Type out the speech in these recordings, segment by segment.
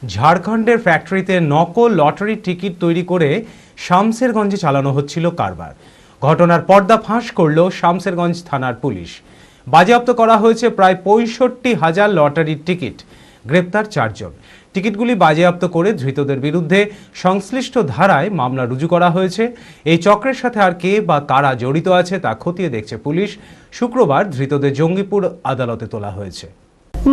ঝাড়খণ্ডের ফ্যাক্টরিতে নকল লটারির টিকিট তৈরি করে শামসেরগঞ্জে চালানো হচ্ছিল কারবার। ঘটনার পর্দা ফাঁস করল শামসেরগঞ্জ থানার পুলিশ। বাজেয়াপ্ত করা হয়েছে প্রায় ৬৫,০০০ লটারির টিকিট। গ্রেপ্তার ৪ জন। টিকিটগুলি বাজেয়াপ্ত করে ধৃতদের বিরুদ্ধে সংশ্লিষ্ট ধারায় মামলা রুজু করা হয়েছে। এই চক্রের সাথে আর কে বা কারা জড়িত আছে তা খতিয়ে দেখছে পুলিশ। শুক্রবার ধৃতদের জঙ্গিপুর আদালতে তোলা হয়েছে।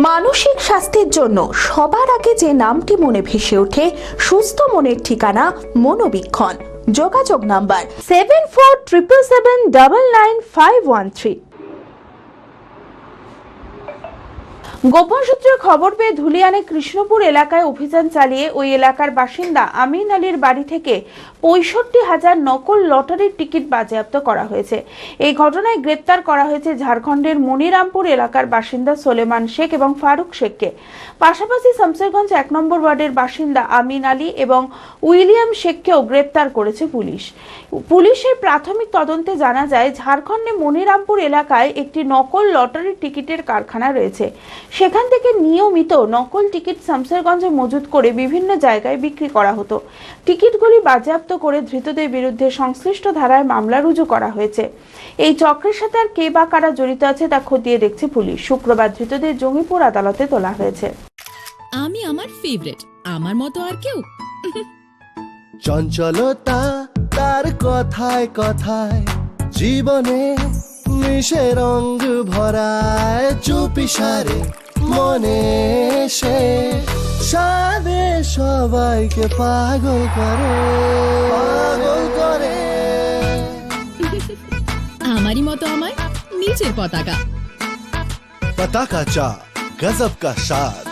মানসিক স্বাস্থ্যের জন্য সবার আগে যে নামটি মনে ভেসে ওঠে, সুস্থ মনের ঠিকানা মনোবীক্ষণ। যোগাযোগ নাম্বার 7477799513। গোপন সূত্রে খবর পেয়ে ধুলিয়ানে কৃষ্ণপুর এলাকায় অভিযান চালিয়ে ওই এলাকার বাসিন্দা আমিন আলীর বাড়ি থেকে ৬৫,০০০ নকল লটারির টিকিট বাজেয়াপ্ত করা হয়েছে। এই ঘটনায় গ্রেপ্তার করা হয়েছে ঝাড়খণ্ডের মনিরামপুর এলাকার বাসিন্দা সোলেমান শেখ এবং ফারুক শেখকে। পাশাপাশি শামসেরগঞ্জ ১ নম্বর ওয়ার্ডের বাসিন্দা আমিন আলী এবং উইলিয়াম শেখকেও গ্রেপ্তার করেছে পুলিশ। পুলিশের প্রাথমিক তদন্তে জানা যায়, ঝাড়খণ্ডে মনিরামপুর এলাকায় একটি নকল লটারির টিকিটের কারখানা রয়েছে। সেখান থেকে নিয়মিত নকল টিকিট শামসেরগঞ্জে মজুত করে বিভিন্ন জায়গায় বিক্রি করা হতো। টিকিটগুলি বাজেয়াপ্ত করে ধৃতদের বিরুদ্ধে সংশ্লিষ্ট ধারায় মামলা রুজু করা হয়েছে। এই চক্রের সাথে আর কে বা কারা জড়িত আছে তা খতিয়ে দেখছে পুলিশ। শুক্রবার ধৃতদের জঙ্গিপুর আদালতে তোলা হয়েছে। আমি আমার ফেভারিট, আমার মতো আর কেউ। চঞ্চলতা তার কথায় কথায় জীবনে মিশে রঙ ভরায়, চুপি সারে মনে সে সাদে সবাইকে পাগল করে, পাগল করে। আমারই মতো আমার নিজের পতাকা। पता का चा गजब का शाद,